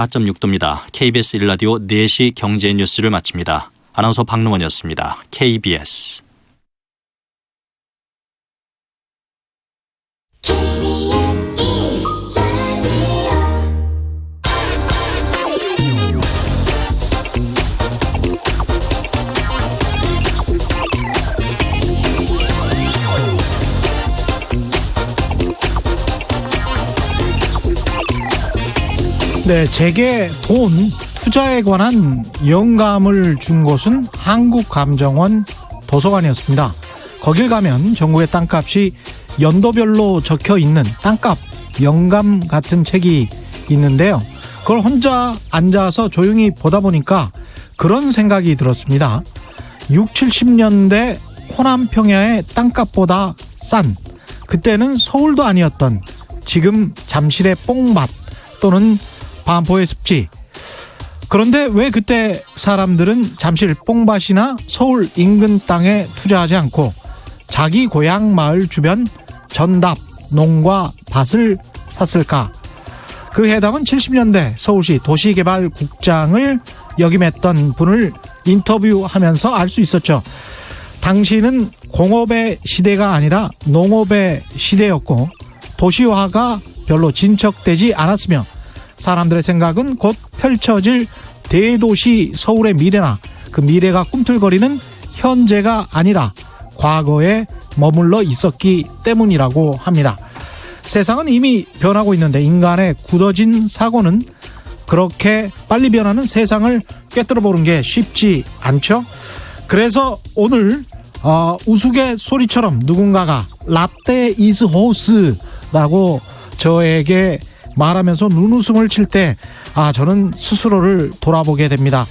4.6도입니다. KBS 1라디오 4시 경제 뉴스를 마칩니다. 아나운서 박능원이었습니다. KBS. 네, 제게 돈, 투자에 관한 영감을 준 곳은 한국감정원 도서관이었습니다. 거길 가면 전국의 땅값이 연도별로 적혀 있는 땅값 영감 같은 책이 있는데요. 그걸 혼자 앉아서 조용히 보다 보니까 그런 생각이 들었습니다. 6, 70년대 호남 평야의 땅값보다 싼, 그때는 서울도 아니었던 지금 잠실의 뽕밭 또는 반포의 습지. 그런데 왜 그때 사람들은 잠실 뽕밭이나 서울 인근 땅에 투자하지 않고 자기 고향 마을 주변 전답, 농과 밭을 샀을까? 그 해답은 70년대 서울시 도시개발국장을 역임했던 분을 인터뷰하면서 알 수 있었죠. 당시는 공업의 시대가 아니라 농업의 시대였고 도시화가 별로 진척되지 않았으며 사람들의 생각은 곧 펼쳐질 대도시 서울의 미래나 그 미래가 꿈틀거리는 현재가 아니라 과거에 머물러 있었기 때문이라고 합니다. 세상은 이미 변하고 있는데 인간의 굳어진 사고는 그렇게 빨리 변하는 세상을 꿰뚫어 보는 게 쉽지 않죠. 그래서 오늘 우스갯소리처럼 누군가가 라떼 이즈 호스라고 저에게 말하면서 눈웃음을 칠 때 저는 스스로를 돌아보게 됩니다.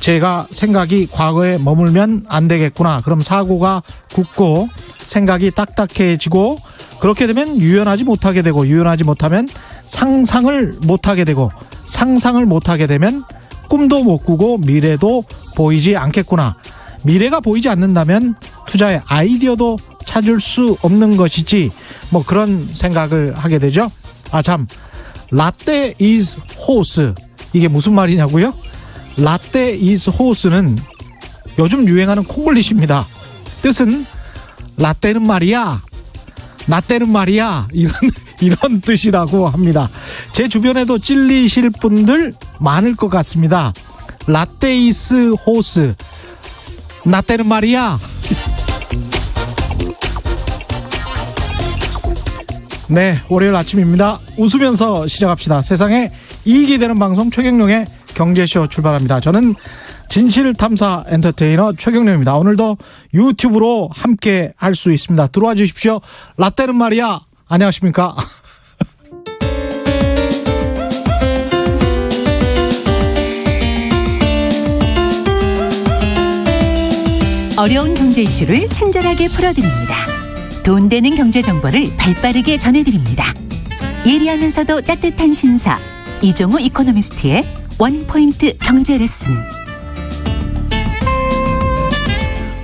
제가 생각이 과거에 머물면 안 되겠구나. 그럼 사고가 굳고 생각이 딱딱해지고 그렇게 되면 유연하지 못하게 되고 유연하지 못하면 상상을 못하게 되고 상상을 못하게 되면 꿈도 못 꾸고 미래도 보이지 않겠구나. 미래가 보이지 않는다면 투자의 아이디어도 찾을 수 없는 것이지 뭐 그런 생각을 하게 되죠. 참, 라떼 is horse, 이게 무슨 말이냐고요? 라떼 is horse는 요즘 유행하는 콩글리시입니다. 뜻은 라떼는 말이야, 라떼는 말이야, 이런 뜻이라고 합니다. 제 주변에도 찔리실 분들 많을 것 같습니다. 라떼 is horse, 라떼는 말이야. 네, 월요일 아침입니다. 웃으면서 시작합시다. 세상에 이익이 되는 방송 최경영의 경제쇼 출발합니다. 저는 진실탐사 엔터테이너 최경영입니다. 오늘도 유튜브로 함께 할 수 있습니다. 들어와 주십시오. 라떼는 말이야. 안녕하십니까? 어려운 경제 이슈를 친절하게 풀어드립니다. 돈 되는 경제 정보를 발빠르게 전해드립니다. 예리하면서도 따뜻한 신사 이종우 이코노미스트의 원포인트 경제 레슨.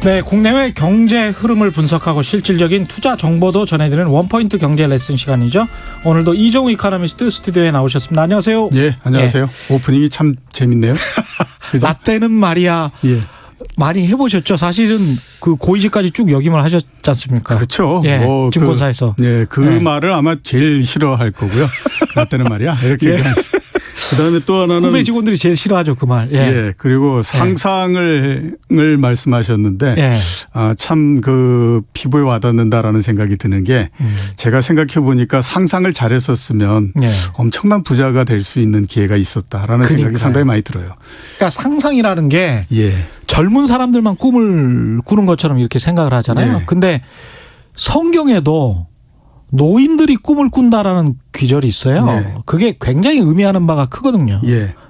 네, 국내외 경제 흐름을 분석하고 실질적인 투자 정보도 전해드리는 원포인트 경제 레슨 시간이죠. 오늘도 이종우 이코노미스트 스튜디오에 나오셨습니다. 안녕하세요. 예, 안녕하세요. 예. 오프닝이 참 재밌네요. 라떼는 말이야. 예. 많이 해보셨죠? 사실은 그 고위직까지 쭉 역임을 하셨지 않습니까? 그렇죠. 예, 증권사에서. 그 말을 아마 제일 싫어할 거고요. 라떼는 말이야. 이렇게. 예. 그다음에 또 하나는 후배 직원들이 제일 싫어하죠, 그 말. 예. 그리고 상상을 말씀하셨는데 예. 참 그 피부에 와닿는다라는 생각이 드는 게 제가 생각해 보니까 상상을 잘했었으면 엄청난 부자가 될 수 있는 기회가 있었다라는 생각이 상당히 많이 들어요. 그러니까 상상이라는 게 젊은 사람들만 꿈을 꾸는 것처럼 이렇게 생각을 하잖아요. 근데 성경에도 노인들이 꿈을 꾼다라는 귀절이 있어요. 그게 굉장히 의미하는 바가 크거든요.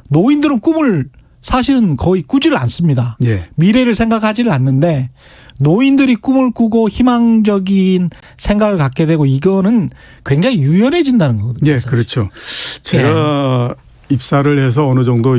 노인들은 꿈을 사실은 거의 꾸지를 않습니다. 미래를 생각하지를 않는데 노인들이 꿈을 꾸고 희망적인 생각을 갖게 되고 이거는 굉장히 유연해진다는 거거든요. 그렇죠. 제가 입사를 해서 어느 정도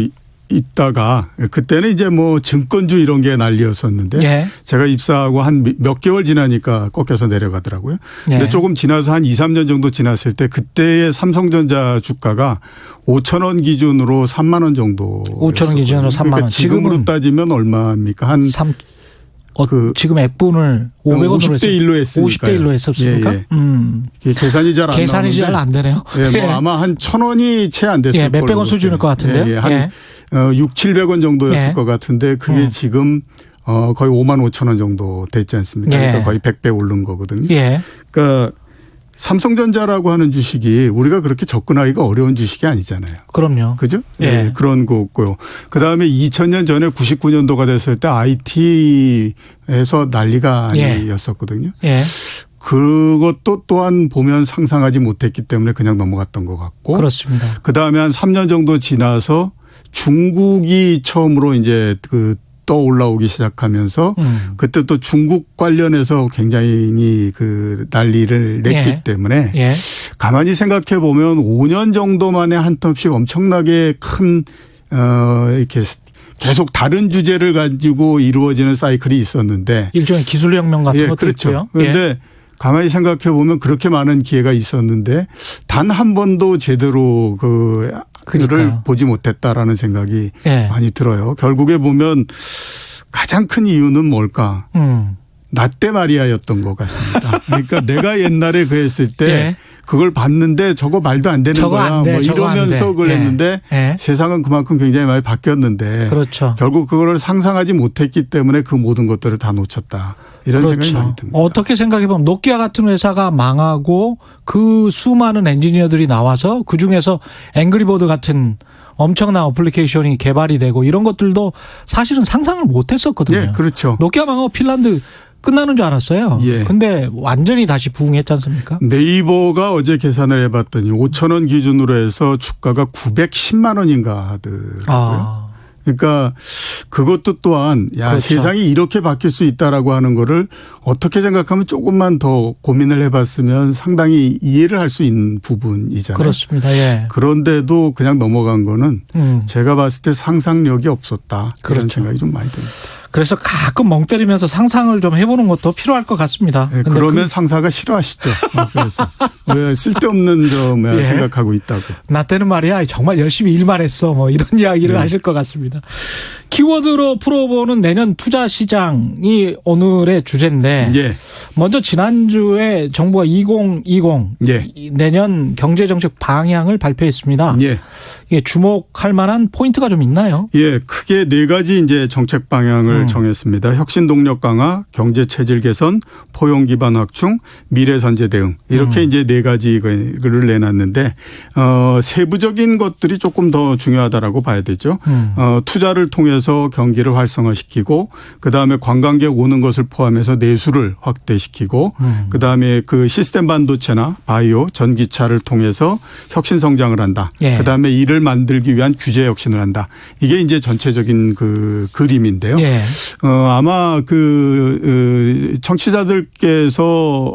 있다가 그때는 이제 뭐 증권주 이런 게 난리였었는데 예. 제가 입사하고 한 몇 개월 지나니까 꺾여서 내려가더라고요. 근데 예. 조금 지나서 한 2, 3년 정도 지났을 때 그때의 삼성전자 주가가 5천 원 기준으로 3만 원 정도. 5천 원 기준으로 3만 원. 그러니까 지금으로 따지면 얼마입니까? 한 지금 액분을 500원으로 50대 1로 했으니까. 50대 1로 했었습니까? 예, 예. 계산이 잘 안 나오는데. 계산이 잘 안 되네요. 예, 뭐 아마 한 1,000원이 채 안 됐을 예, 몇백 원 수준일 것 같은데요. 예, 예. 한 6, 700원 정도였을 예. 것 같은데 그게 지금 거의 5만 5천 원 정도 됐지 않습니까? 예. 그러니까 거의 100배 오른 거거든요. 예. 그러니까 삼성전자라고 하는 주식이 우리가 그렇게 접근하기가 어려운 주식이 아니잖아요. 그럼요. 그죠? 예. 네, 그런 거고요. 그다음에 2000년 전에 99년도가 됐을 때 IT에서 난리가 아니었었거든요. 예. 그것도 또한 보면 상상하지 못했기 때문에 그냥 넘어갔던 것 같고. 그렇습니다. 그다음에 한 3년 정도 지나서 중국이 처음으로 이제 떠올라오기 시작하면서 그때 또 중국 관련해서 굉장히 그 난리를 냈기 예. 때문에 예. 가만히 생각해 보면 5년 정도 만에 한 텀씩 엄청나게 큰 이렇게 계속 다른 주제를 가지고 이루어지는 사이클이 있었는데 일종의 기술혁명 같은 예, 것도 그렇죠. 있고요. 그런데 가만히 생각해 보면 그렇게 많은 기회가 있었는데 단 한 번도 제대로 그를 그러니까요. 보지 못했다라는 생각이 예. 많이 들어요. 결국에 보면 가장 큰 이유는 뭘까? 나 때 마리아였던 것 같습니다. 그러니까 내가 옛날에 그랬을 때 예. 그걸 봤는데 저거 말도 안 되는 저거 거야. 안 돼, 뭐 저거 안 이러면서 돼. 그걸 예. 했는데 예. 세상은 그만큼 굉장히 많이 바뀌었는데 그렇죠. 결국 그거를 상상하지 못했기 때문에 그 모든 것들을 다 놓쳤다. 이런 생각이 많이 듭니다. 어떻게 생각해 보면 노키아 같은 회사가 망하고 그 수많은 엔지니어들이 나와서 그중에서 앵그리버드 같은 엄청난 어플리케이션이 개발이 되고 이런 것들도 사실은 상상을 못 했었거든요. 예, 그렇죠. 노키아 망하고 핀란드 끝나는 줄 알았어요. 예. 근데 완전히 다시 부흥했지 않습니까? 네이버가 어제 계산을 해봤더니 5천 원 기준으로 해서 주가가 910만 원인가 하더라고요. 그러니까 그것도 또한 그렇죠. 세상이 이렇게 바뀔 수 있다라고 하는 거를 어떻게 생각하면 조금만 더 고민을 해봤으면 상당히 이해를 할 수 있는 부분이잖아요. 그렇습니다. 예. 그런데도 그냥 넘어간 거는 제가 봤을 때 상상력이 없었다. 그런 그렇죠. 생각이 좀 많이 듭니다. 그래서 가끔 멍 때리면서 상상을 좀 해보는 것도 필요할 것 같습니다. 네, 그러면 상사가 싫어하시죠. 그래서 왜 쓸데없는 점에 예. 생각하고 있다고. 나 때는 말이야 정말 열심히 일만 했어 뭐 이런 이야기를 하실 것 같습니다. 키워드로 풀어보는 내년 투자 시장이 오늘의 주제인데 예. 먼저 지난주에 정부가 2020 예. 내년 경제정책 방향을 발표했습니다. 예. 이게 주목할 만한 포인트가 좀 있나요? 예, 크게 네 가지 이제 정책 방향을 정했습니다. 혁신 동력 강화, 경제 체질 개선, 포용 기반 확충, 미래 선제 대응 이렇게 이제 네 가지를 내놨는데 세부적인 것들이 조금 더 중요하다라고 봐야 되죠. 투자를 통해서 경기를 활성화시키고 그 다음에 관광객 오는 것을 포함해서 내수를 확대시키고 그 다음에 그 시스템 반도체나 바이오, 전기차를 통해서 혁신 성장을 한다. 예. 그 다음에 이를 만들기 위한 규제 혁신을 한다. 이게 이제 전체적인 그 그림인데요. 예. 아마 청취자들께서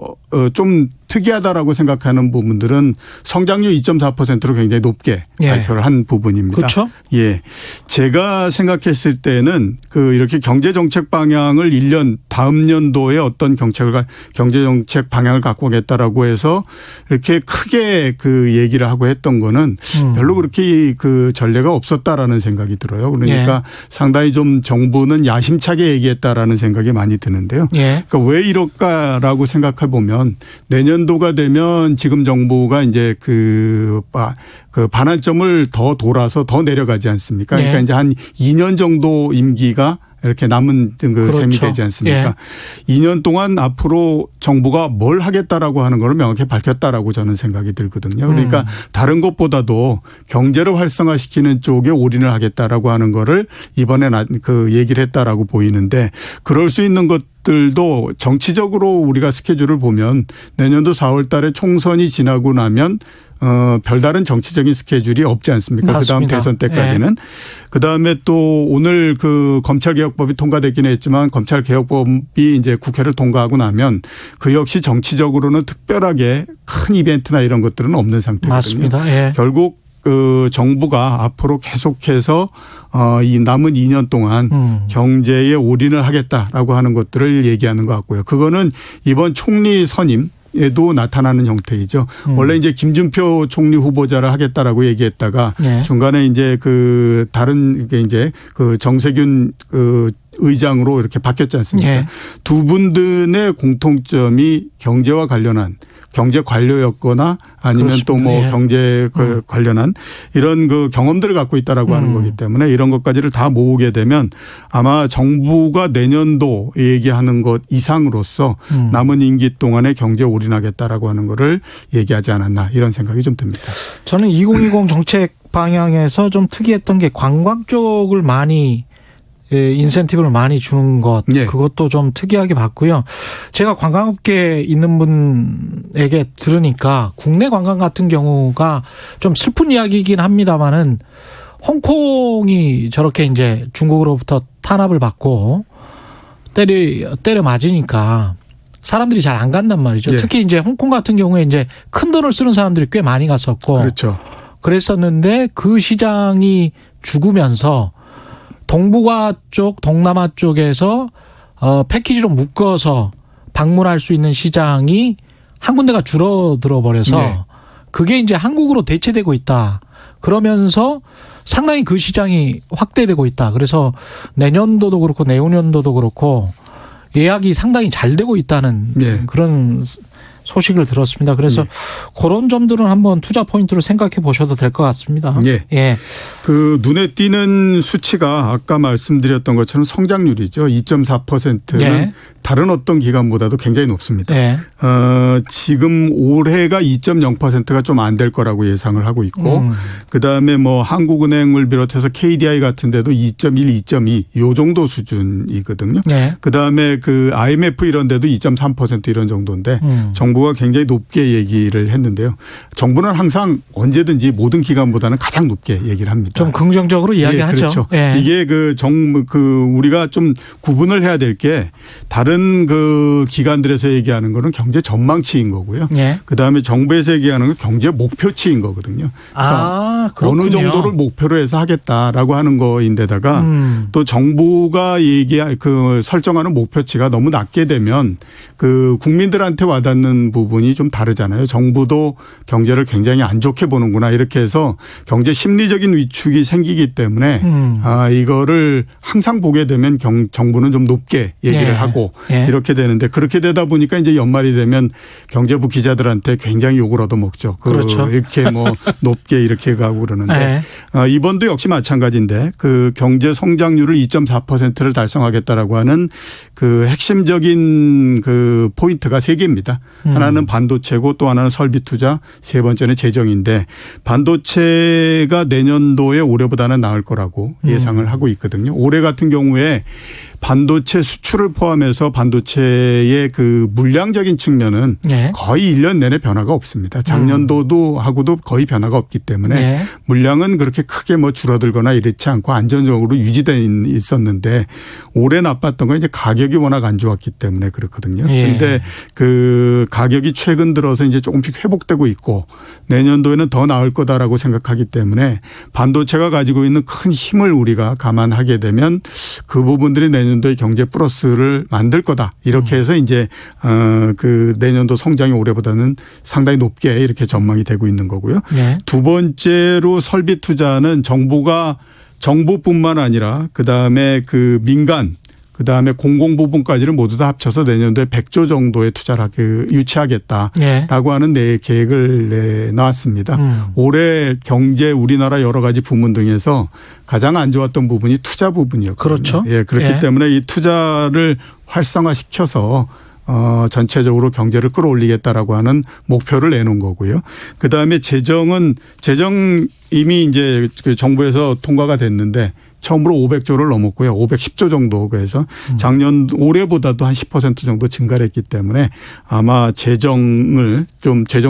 좀 특이하다라고 생각하는 부분들은 성장률 2.4%로 굉장히 높게 예. 발표를 한 부분입니다. 그렇죠. 예. 제가 생각했을 때는 이렇게 경제 정책 방향을 1년 다음 연도에 어떤 경제 정책 방향을 갖고 오겠다라고 해서 이렇게 크게 그 얘기를 하고 했던 거는 별로 그렇게 그 전례가 없었다라는 생각이 들어요. 그러니까 예. 상당히 좀 정부는 야심차게 얘기했다라는 생각이 많이 드는데요. 예. 그러니까 왜 이럴까라고 생각해 보면 내년도가 되면 지금 정부가 이제 그 반환점을 더 돌아서 더 내려가지 않습니까? 그러니까 예. 이제 한 2년 정도 임기가 이렇게 남은 그렇죠. 셈이 되지 않습니까? 예. 2년 동안 앞으로 정부가 뭘 하겠다라고 하는 걸 명확히 밝혔다라고 저는 생각이 들거든요. 그러니까 다른 것보다도 경제를 활성화시키는 쪽에 올인을 하겠다라고 하는 거를 이번에 그 얘기를 했다라고 보이는데 그럴 수 있는 것들도 정치적으로 우리가 스케줄을 보면 내년도 4월 달에 총선이 지나고 나면 별다른 정치적인 스케줄이 없지 않습니까? 그다음 대선 때까지는. 네. 그다음에 또 오늘 그 검찰개혁법이 통과됐긴 했지만 검찰개혁법이 이제 국회를 통과하고 나면 그 역시 정치적으로는 특별하게 큰 이벤트나 이런 것들은 없는 상태거든요. 맞습니다. 예. 결국 그 정부가 앞으로 계속해서 이 남은 2년 동안 경제에 올인을 하겠다라고 하는 것들을 얘기하는 것 같고요. 그거는 이번 총리 선임에도 나타나는 형태이죠. 원래 이제 김준표 총리 후보자를 하겠다라고 얘기했다가 네. 중간에 이제 그 다른 게 이제 그 정세균 그 의장으로 이렇게 바뀌었지 않습니까? 네. 두 분들의 공통점이 경제와 관련한 경제 관료였거나 아니면 또 뭐 그렇습니다. 예. 경제 그 관련한 이런 그 경험들을 갖고 있다라고 하는 거기 때문에 이런 것까지를 다 모으게 되면 아마 정부가 내년도 얘기하는 것 이상으로서 남은 임기 동안에 경제에 올인하겠다라고 하는 거를 얘기하지 않았나 이런 생각이 좀 듭니다. 저는 2020 정책 방향에서 좀 특이했던 게 관광 쪽을 많이 인센티브를 많이 주는 것 예. 그것도 좀 특이하게 봤고요. 제가 관광업계에 있는 분에게 들으니까 국내 관광 같은 경우가 좀 슬픈 이야기이긴 합니다만은 홍콩이 저렇게 이제 중국으로부터 탄압을 받고 때려 맞으니까 사람들이 잘 안 간단 말이죠. 예. 특히 이제 홍콩 같은 경우에 이제 큰 돈을 쓰는 사람들이 꽤 많이 갔었고 그렇죠. 그랬었는데 그 시장이 죽으면서 동북아 쪽, 동남아 쪽에서 패키지로 묶어서 방문할 수 있는 시장이 한 군데가 줄어들어 버려서 네. 그게 이제 한국으로 대체되고 있다. 그러면서 상당히 그 시장이 확대되고 있다. 그래서 내년도도 그렇고 내후년도도 그렇고 예약이 상당히 잘 되고 있다는 네. 그런 소식을 들었습니다. 그래서 그런 점들은 한번 투자 포인트로 생각해 보셔도 될 것 같습니다. 예. 예. 그 눈에 띄는 수치가 아까 말씀드렸던 것처럼 성장률이죠. 2.4%는 예. 다른 어떤 기간보다도 굉장히 높습니다. 예. 지금 올해가 2.0%가 좀 안 될 거라고 예상을 하고 있고 그다음에 뭐 한국은행을 비롯해서 KDI 같은 데도 2.1, 2.2 요 정도 수준이거든요. 예. 그다음에 그 IMF 이런 데도 2.3% 이런 정도인데 정부가 굉장히 높게 얘기를 했는데요. 정부는 항상 언제든지 모든 기간보다는 가장 높게 얘기를 합니다. 좀 긍정적으로 이야기하죠. 예, 그렇죠. 예. 이게 우리가 좀 구분을 해야 될 게 다른 그 기관들에서 얘기하는 거는 경제 전망치인 거고요. 예. 그다음에 정부에서 얘기하는 건 경제 목표치인 거거든요. 그러니까 그렇군요. 어느 정도를 목표로 해서 하겠다라고 하는 거인데다가 또 정부가 설정하는 목표치가 너무 낮게 되면 그 국민들한테 와닿는 부분이 좀 다르잖아요. 정부도 경제를 굉장히 안 좋게 보는구나 이렇게 해서 경제 심리적인 위축이 생기기 때문에 이거를 항상 보게 되면 정부는 좀 높게 얘기를 예. 하고 예. 이렇게 되는데 그렇게 되다 보니까 이제 연말이 되면 경제부 기자들한테 굉장히 욕을 얻어먹죠. 그렇죠. 이렇게 뭐 높게 이렇게 가고 그러는데 예. 이번도 역시 마찬가지인데 그 경제 성장률을 2.4%를 달성하겠다라고 하는 그 핵심적인 그 포인트가 세 개입니다. 하나는 반도체고 또 하나는 설비 투자, 세 번째는 재정인데 반도체가 내년도에 올해보다는 나을 거라고 예상을 하고 있거든요. 올해 같은 경우에 반도체 수출을 포함해서 반도체의 그 물량적인 측면은 예. 거의 1년 내내 변화가 없습니다. 작년도도 하고도 거의 변화가 없기 때문에 예. 물량은 그렇게 크게 뭐 줄어들거나 이렇지 않고 안정적으로 유지돼 있었는데 올해 나빴던 건 이제 가격이 워낙 안 좋았기 때문에 그렇거든요. 그런데 예. 그 가격이 최근 들어서 이제 조금씩 회복되고 있고 내년도에는 더 나을 거다라고 생각하기 때문에 반도체가 가지고 있는 큰 힘을 우리가 감안하게 되면 그 부분들이 내년도에 경제 플러스를 만들 거다. 이렇게 해서 이제 그 내년도 성장이 올해보다는 상당히 높게 이렇게 전망이 되고 있는 거고요. 예. 두 번째로 설비 투자는 정부뿐만 아니라 그다음에 그 민간 그다음에 공공 부분까지를 모두 다 합쳐서 내년도에 100조 정도의 투자를 유치하겠다라고 예. 하는 계획을 내놨습니다. 올해 경제 우리나라 여러 가지 부문 등에서 가장 안 좋았던 부분이 투자 부분이었거든요. 그렇죠. 예, 그렇기 예. 때문에 이 투자를 활성화시켜서 전체적으로 경제를 끌어올리겠다라고 하는 목표를 내놓은 거고요. 그다음에 재정 이미 이제 그 정부에서 통과가 됐는데 처음으로 500조를 넘었고요. 510조 정도 그래서 올해보다도 한 10% 정도 증가를 했기 때문에 아마 재정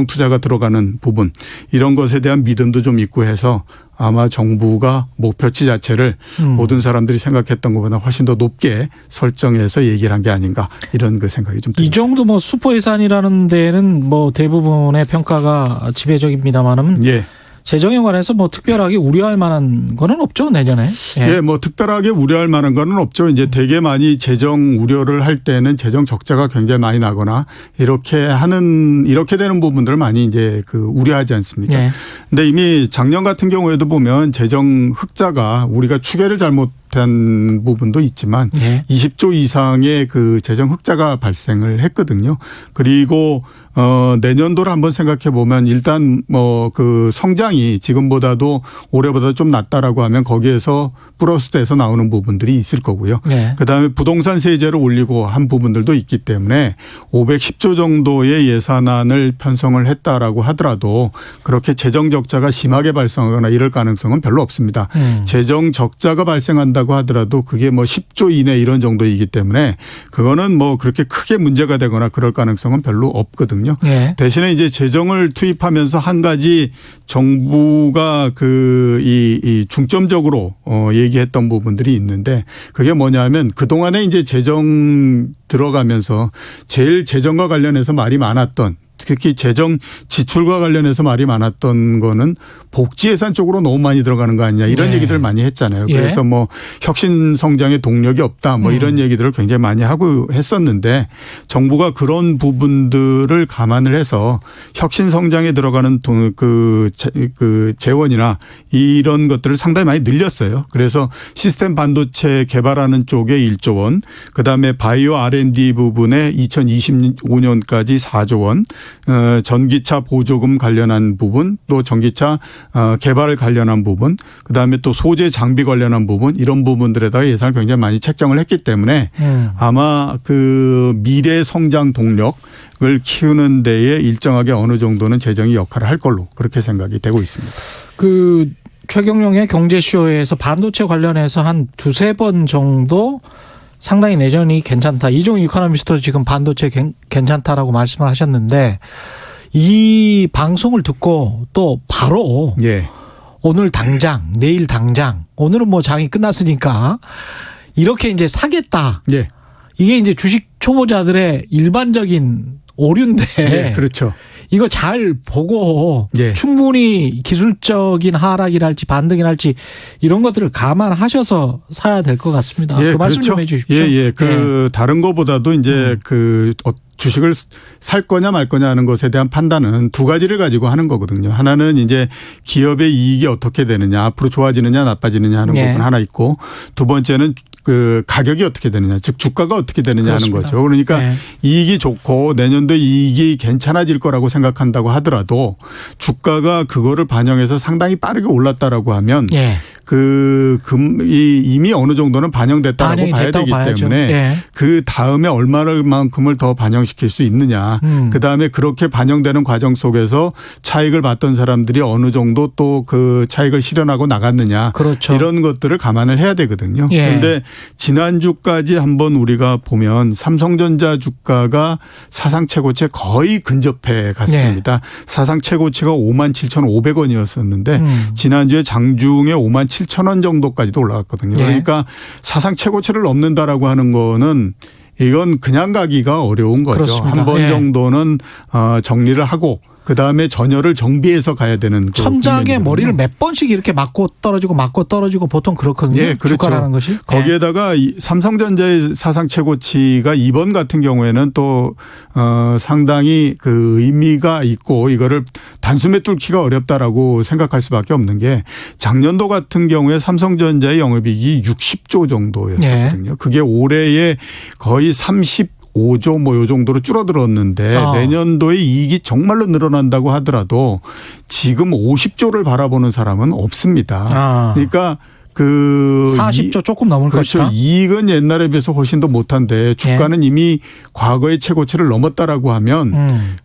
투자가 들어가는 부분 이런 것에 대한 믿음도 좀 있고 해서 아마 정부가 목표치 자체를 모든 사람들이 생각했던 것보다 훨씬 더 높게 설정해서 얘기를 한 게 아닌가 이런 그 생각이 좀 듭니다. 이 정도 뭐 슈퍼 예산이라는 데는 뭐 대부분의 평가가 지배적입니다만은 예. 재정에 관해서 뭐 특별하게 우려할 만한 거는 없죠, 내년에. 예, 뭐 특별하게 우려할 만한 거는 없죠. 이제 되게 많이 재정 우려를 할 때는 재정 적자가 굉장히 많이 나거나 이렇게 되는 부분들을 많이 이제 우려하지 않습니까? 예. 근데 이미 작년 같은 경우에도 보면 재정 흑자가 우리가 추계를 잘못한 부분도 있지만 20조 이상의 재정 흑자가 발생을 했거든요. 그리고 내년도를 한번 생각해 보면 일단 성장이 지금보다도 올해보다 좀 낮다라고 하면 거기에서 플러스돼서 나오는 부분들이 있을 거고요. 그다음에 부동산 세제를 올리고 한 부분들도 있기 때문에 510조 정도의 예산안을 편성을 했다라고 하더라도 그렇게 재정 적자가 심하게 발생하거나 이럴 가능성은 별로 없습니다. 재정 적자가 발생한다고 하더라도 그게 10조 이내 이런 정도이기 때문에 그거는 그렇게 크게 문제가 되거나 그럴 가능성은 별로 없거든요. 대신에 이제 재정을 투입하면서 한 가지 정부가 이 중점적으로 얘기했던 부분들이 있는데 그게 뭐냐면 그동안에 이제 재정 들어가면서 제일 재정과 관련해서 말이 많았던 특히 재정 지출과 관련해서 말이 많았던 거는 복지 예산 쪽으로 너무 많이 들어가는 거 아니냐 이런 얘기들을 많이 했잖아요. 그래서 혁신 성장의 동력이 없다 이런 얘기들을 굉장히 많이 하고 했었는데 정부가 그런 부분들을 감안을 해서 혁신 성장에 들어가는 재원이나 이런 것들을 상당히 많이 늘렸어요. 그래서 시스템 반도체 개발하는 쪽에 1조 원, 그다음에 바이오 R&D 부분에 2025년까지 4조 원, 전기차 보조금 관련한 부분, 또 전기차 개발을 관련한 부분, 그다음에 또 소재 장비 관련한 부분 이런 부분들에다가 예산을 굉장히 많이 책정을 했기 때문에 아마 미래 성장 동력을 키우는 데에 일정하게 어느 정도는 재정이 역할을 할 걸로 그렇게 생각이 되고 있습니다. 최경영의 경제쇼에서 반도체 관련해서 한 두세 번 정도 상당히 내전이 괜찮다. 이종희 이코노미스트도 지금 반도체 괜찮다라고 말씀을 하셨는데 이 방송을 듣고 또 바로 오늘 당장, 내일 당장, 오늘은 장이 끝났으니까 이렇게 이제 사겠다. 이게 이제 주식 초보자들의 일반적인 오류인데. 그렇죠. 이거 잘 보고 충분히 기술적인 하락이랄지 반등이랄지 이런 것들을 감안하셔서 사야 될 것 같습니다. 그 말씀 좀 해 주십시오. 다른 거보다도 이제 주식을 살 거냐 말 거냐 하는 것에 대한 판단은 두 가지를 가지고 하는 거거든요. 하나는 이제 기업의 이익이 어떻게 되느냐, 앞으로 좋아지느냐 나빠지느냐 하는 부분 하나 있고, 두 번째는 가격이 어떻게 되느냐, 즉 주가가 어떻게 되느냐 하는 거죠. 그러니까 이익이 좋고 내년도 이익이 괜찮아질 거라고 생각한다고 하더라도 주가가 그거를 반영해서 상당히 빠르게 올랐다라고 하면 이미 어느 정도는 반영됐다라고 봐야 되기 때문에 그 다음에 얼마만큼을 더 반영시킬 수 있느냐. 그 다음에 그렇게 반영되는 과정 속에서 차익을 봤던 사람들이 어느 정도 또 그 차익을 실현하고 나갔느냐. 이런 것들을 감안을 해야 되거든요. 그런데 지난주까지 한번 우리가 보면 삼성전자 주가가 사상 최고치에 거의 근접해 갔습니다. 사상 최고치가 57,500원이었었는데 지난주에 장중에 57,000원 정도까지도 올라갔거든요. 그러니까 사상 최고치를 넘는다라고 하는 거는 이건 그냥 가기가 어려운 거죠. 한 번 정도는 정리를 하고 그다음에 전열을 정비해서 가야 되는. 천장에 머리를 몇 번씩 이렇게 맞고 떨어지고 보통 그렇거든요. 주가라는 것이. 거기에다가 삼성전자의 사상 최고치가 이번 같은 경우에는 또 상당히 의미가 있고 이거를 단숨에 뚫기가 어렵다라고 생각할 수밖에 없는 게 작년도 같은 경우에 삼성전자의 영업이익이 60조 정도였거든요. 그게 올해에 거의 5조 요 정도로 줄어들었는데 내년도에 이익이 정말로 늘어난다고 하더라도 지금 50조를 바라보는 사람은 없습니다. 그러니까 40조 조금 넘을 것이다. 이익은 옛날에 비해서 훨씬 더 못한데 주가는 이미 과거의 최고치를 넘었다라고 하면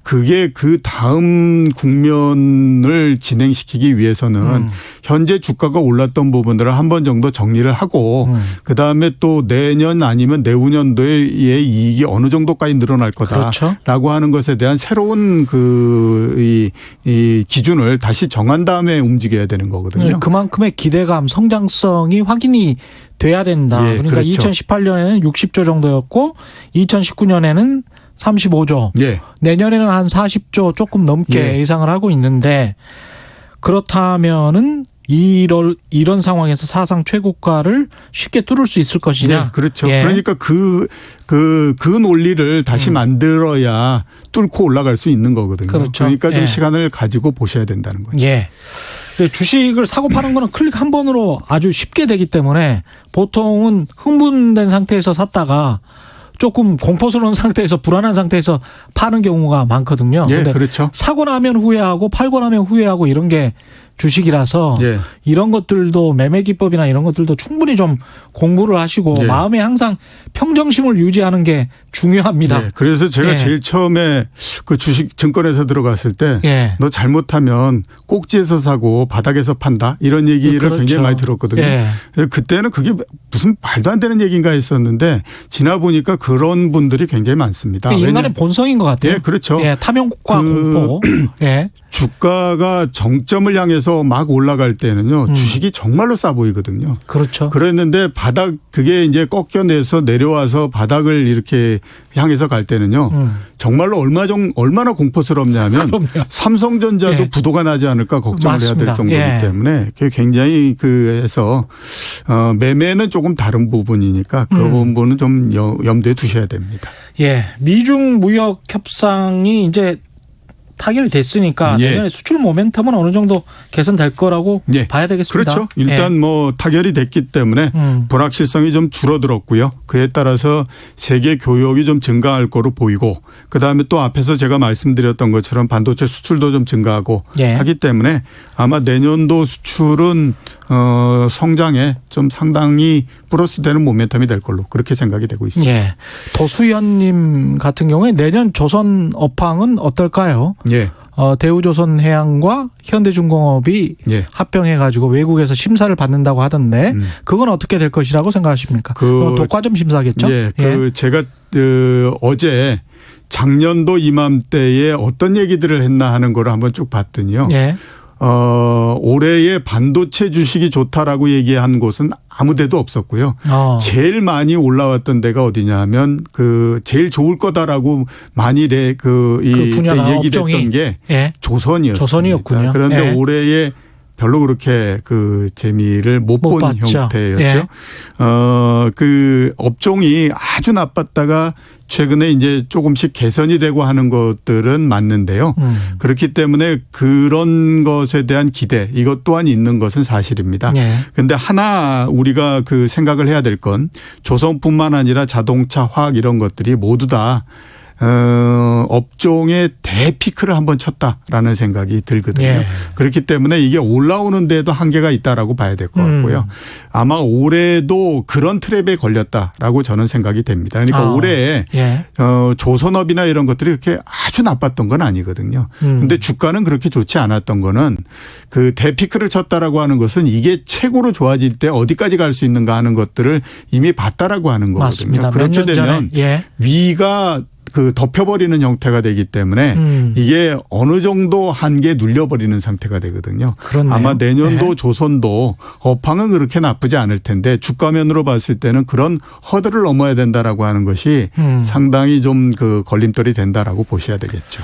그게 그 다음 국면을 진행시키기 위해서는 현재 주가가 올랐던 부분들을 한 번 정도 정리를 하고 그다음에 또 내년 아니면 내후년도의 이익이 어느 정도까지 늘어날 거다라고 하는 것에 대한 새로운 이 기준을 다시 정한 다음에 움직여야 되는 거거든요. 그만큼의 기대감, 성장성이 확인이 돼야 된다. 그러니까 2018년에는 60조 정도였고 2019년에는 35조. 내년에는 한 40조 조금 넘게 예상을 하고 있는데 그렇다면은 이런 상황에서 사상 최고가를 쉽게 뚫을 수 있을 것이냐? 네, 그렇죠. 예. 그러니까 그 논리를 다시 만들어야 뚫고 올라갈 수 있는 거거든요. 그렇죠. 그러니까 좀 예. 시간을 가지고 보셔야 된다는 거죠. 예. 주식을 사고 파는 거는 클릭 한 번으로 아주 쉽게 되기 때문에 보통은 흥분된 상태에서 샀다가 조금 공포스러운 상태에서 불안한 상태에서 파는 경우가 많거든요. 예, 근데 그렇죠. 사고 나면 후회하고 팔고 나면 후회하고 이런 게 주식이라서 예. 이런 것들도 매매 기법이나 이런 것들도 충분히 좀 공부를 하시고 예. 마음에 항상 평정심을 유지하는 게 중요합니다. 네, 그래서 제가 예. 제일 처음에 그 주식 증권에서 들어갔을 때 예. 너 잘못하면 꼭지에서 사고 바닥에서 판다 이런 얘기를 그렇죠. 굉장히 많이 들었거든요. 예. 그때는 그게 무슨 말도 안 되는 얘기인가 했었는데 지나 보니까 그런 분들이 굉장히 많습니다. 인간의 본성인 것 같아요. 예, 그렇죠. 예, 탐욕과 공포. 예. 주가가 정점을 향해서 막 올라갈 때는요 주식이 정말로 싸 보이거든요. 그렇죠. 그랬는데 그게 이제 꺾여내서 내려와서 바닥을 이렇게 향해서 갈 때는요 정말로 얼마나 공포스럽냐면 그럼요. 삼성전자도 예. 부도가 나지 않을까 걱정을 맞습니다. 해야 될 정도이기 예. 때문에 그게 굉장히 해서 매매는 조금 다른 부분이니까 그 부분은 좀 염두에 두셔야 됩니다. 예. 미중 무역 협상이 이제 타결이 됐으니까 예. 내년에 수출 모멘텀은 어느 정도 개선될 거라고 예. 봐야 되겠습니다. 그렇죠. 일단 예. 뭐 타결이 됐기 때문에 불확실성이 좀 줄어들었고요. 그에 따라서 세계 교역이 좀 증가할 거로 보이고 그다음에 또 앞에서 제가 말씀드렸던 것처럼 반도체 수출도 좀 증가하고 예. 하기 때문에 아마 내년도 수출은 성장에 좀 상당히 플러스 되는 모멘텀이 될 걸로 그렇게 생각이 되고 있습니다. 예. 도수연님 같은 경우에 내년 조선 업황은 어떨까요? 예. 대우조선해양과 현대중공업이 예. 합병해가지고 외국에서 심사를 받는다고 하던데 그건 어떻게 될 것이라고 생각하십니까? 독과점 심사겠죠? 예. 제가 어제 작년도 이맘때에 어떤 얘기들을 했나 하는 거를 한번 쭉 봤더니요. 예. 올해의 반도체 주식이 좋다라고 얘기한 곳은 아무 데도 없었고요. 제일 많이 올라왔던 데가 어디냐 하면 제일 좋을 거다라고 많이 분야나 얘기됐던 업종이. 게 예. 조선이었습니다. 조선이었군요. 그런데 예. 올해에 별로 그렇게 재미를 못 본 봤죠. 형태였죠. 예. 업종이 아주 나빴다가 최근에 이제 조금씩 개선이 되고 하는 것들은 맞는데요. 그렇기 때문에 그런 것에 대한 기대 이것 또한 있는 것은 사실입니다. 그런데 하나 우리가 생각을 해야 될 건 조선뿐만 아니라 자동차, 화학 이런 것들이 모두 다 업종의 대피크를 한번 쳤다라는 생각이 들거든요. 예. 그렇기 때문에 이게 올라오는 데도 한계가 있다라고 봐야 될 것 같고요. 아마 올해도 그런 트랩에 걸렸다라고 저는 생각이 됩니다. 그러니까 올해 예. 조선업이나 이런 것들이 그렇게 아주 나빴던 건 아니거든요. 그런데 주가는 그렇게 좋지 않았던 거는 대피크를 쳤다라고 하는 것은 이게 최고로 좋아질 때 어디까지 갈 수 있는가 하는 것들을 이미 봤다라고 하는 거거든요. 맞습니다. 그렇게 몇 년 전에. 되면 예. 위가 덮여버리는 형태가 되기 때문에 이게 어느 정도 한계에 눌려버리는 상태가 되거든요. 그렇네요. 아마 내년도 네. 조선도 업황은 그렇게 나쁘지 않을 텐데 주가면으로 봤을 때는 그런 허들을 넘어야 된다라고 하는 것이 상당히 좀 걸림돌이 된다라고 보셔야 되겠죠.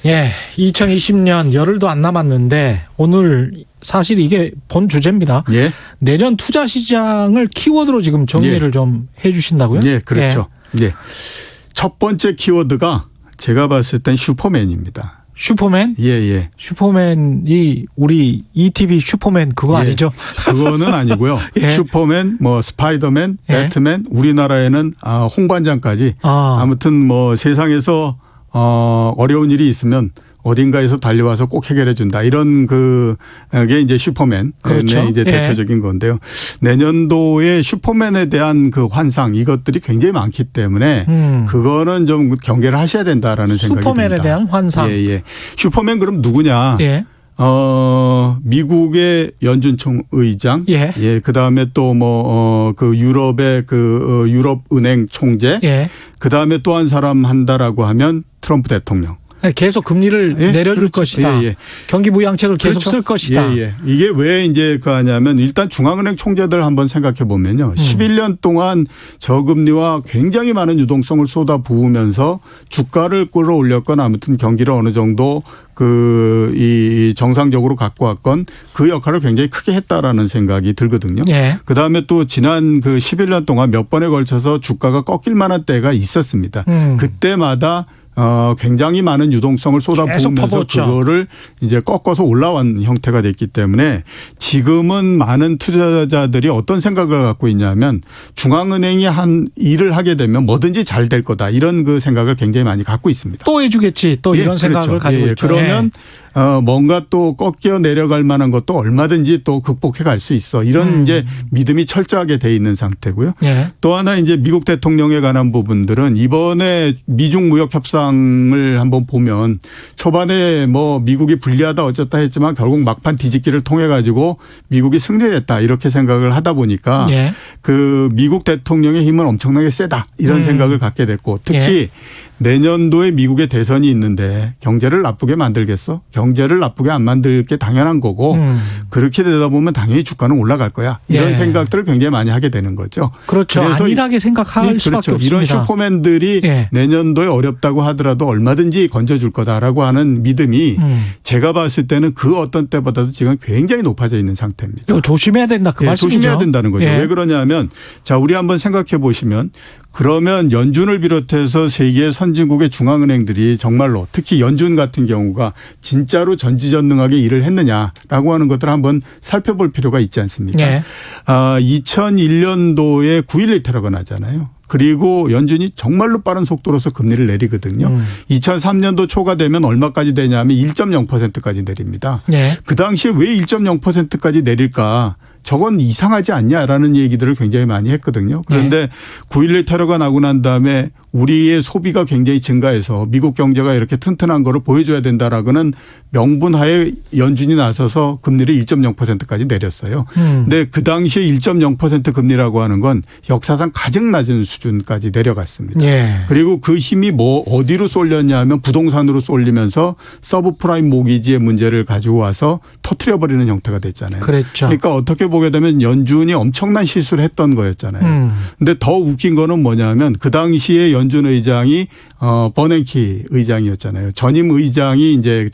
예, 2020년 열흘도 안 남았는데 오늘 사실 이게 본 주제입니다. 예. 내년 투자 시장을 키워드로 지금 정리를 예. 좀 해 주신다고요? 예, 그렇죠. 예. 첫 번째 키워드가 제가 봤을 땐 슈퍼맨입니다. 슈퍼맨? 예, 예. 슈퍼맨이 우리 ETV 슈퍼맨 그거 예. 아니죠? 그거는 아니고요. 예. 슈퍼맨, 스파이더맨, 예. 배트맨, 우리나라에는 홍반장까지 아무튼 세상에서 어려운 일이 있으면 어딘가에서 달려와서 꼭 해결해 준다. 이런 게 이제 슈퍼맨. 그렇죠. 이제 예. 대표적인 건데요. 내년도에 슈퍼맨에 대한 환상 이것들이 굉장히 많기 때문에 그거는 좀 경계를 하셔야 된다라는 생각이 듭니다. 슈퍼맨에 대한 환상. 예, 예. 슈퍼맨 그럼 누구냐? 예. 미국의 연준총 의장. 예. 예. 그 다음에 또 유럽의 유럽은행 총재. 예. 그 다음에 또 한 사람 한다라고 하면 트럼프 대통령. 계속 금리를 예, 내려줄 그렇죠. 것이다. 예, 예. 경기 부양책을 계속 그렇죠. 쓸 것이다. 예, 예. 이게 왜 이제 하냐면 일단 중앙은행 총재들 한번 생각해 보면요. 11년 동안 저금리와 굉장히 많은 유동성을 쏟아 부으면서 주가를 끌어올렸거나 아무튼 경기를 어느 정도 이 정상적으로 갖고 왔건 그 역할을 굉장히 크게 했다라는 생각이 들거든요. 예. 그다음에 또 지난 11년 동안 몇 번에 걸쳐서 주가가 꺾일 만한 때가 있었습니다. 그때마다 굉장히 많은 유동성을 계속 쏟아부으면서 퍼붓죠. 그거를 이제 꺾어서 올라온 형태가 됐기 때문에 지금은 많은 투자자들이 어떤 생각을 갖고 있냐면 중앙은행이 한 일을 하게 되면 뭐든지 잘 될 거다 이런 그 생각을 굉장히 많이 갖고 있습니다. 또 해주겠지. 또 이런 생각을 그렇죠. 가지고 있죠. 그러면 뭔가 또 꺾여 내려갈 만한 것도 얼마든지 또 극복해 갈 수 있어. 이런 이제 믿음이 철저하게 돼 있는 상태고요. 예. 또 하나 이제 미국 대통령에 관한 부분들은 이번에 미중 무역 협상을 한번 보면 초반에 뭐 미국이 불리하다 어쩌다 했지만 결국 막판 뒤집기를 통해 가지고 미국이 승리했다 이렇게 생각을 하다 보니까 예. 그 미국 대통령의 힘은 엄청나게 세다 이런 생각을 갖게 됐고 특히 예. 내년도에 미국의 대선이 있는데 경제를 나쁘게 만들겠어? 경제를 나쁘게 안 만들 게 당연한 거고 그렇게 되다 보면 당연히 주가는 올라갈 거야. 이런 예. 생각들을 굉장히 많이 하게 되는 거죠. 그렇죠. 그래서 안일하게 생각할 수밖에 그렇죠. 없습니다. 이런 슈퍼맨들이 예. 내년도에 어렵다고 하더라도 얼마든지 건져줄 거다라고 하는 믿음이 제가 봤을 때는 그 어떤 때보다도 지금 굉장히 높아져 있는 상태입니다. 이거 조심해야 된다 그 예, 말씀이죠. 조심해야 된다는 거죠. 예. 왜 그러냐면 자 우리 한번 생각해 보시면 그러면 연준을 비롯해서 세계 선진국의 중앙은행들이 정말로 특히 연준 같은 경우가 진짜로 전지전능하게 일을 했느냐라고 하는 것들을 한번 살펴볼 필요가 있지 않습니까? 예. 2001년도에 9.11 테러가 나잖아요. 그리고 연준이 정말로 빠른 속도로서 금리를 내리거든요. 2003년도 초가 되면 얼마까지 되냐면 1.0%까지 내립니다. 예. 그 당시에 왜 1.0%까지 내릴까? 저건 이상하지 않냐라는 얘기들을 굉장히 많이 했거든요. 그런데 9.11 테러가 나고 난 다음에 우리의 소비가 굉장히 증가해서 미국 경제가 이렇게 튼튼한 거를 보여줘야 된다라고는 명분하에 연준이 나서서 금리를 1.0%까지 내렸어요. 근데 그 당시에 1.0% 금리라고 하는 건 역사상 가장 낮은 수준까지 내려갔습니다. 예. 그리고 그 힘이 뭐 어디로 쏠렸냐 하면 부동산으로 쏠리면서 서브프라임 모기지의 문제를 가지고 와서 터트려버리는 형태가 됐잖아요. 그랬죠. 그러니까 어떻게 보게 되면 연준이 엄청난 실수를 했던 거였잖아요. 근데 더 웃긴 거는 뭐냐면 그 당시에 연준 의장이 버냉키 의장이었잖아요. 전임 의장이 이제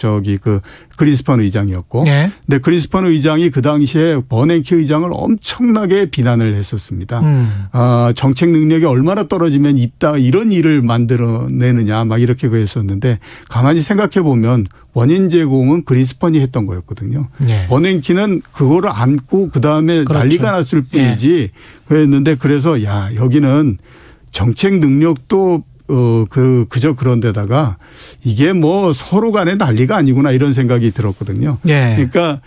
그 그린스판 의장이었고. 예. 근데 그린스판 의장이 그 당시에 버냉키 의장을 엄청나게 비난을 했었습니다. 정책 능력이 얼마나 떨어지면 이런 일을 만들어내느냐 막 이렇게 그랬었는데 가만히 생각해 보면 원인 제공은 그린스판이 했던 거였거든요. 예. 버냉키는 그거를 안고 그다음에 그렇죠. 난리가 났을 뿐이지 그랬는데 그래서 야 여기는 정책 능력도 그저 그런 데다가 이게 뭐 서로 간에 난리가 아니구나 이런 생각이 들었거든요. 예. 그러니까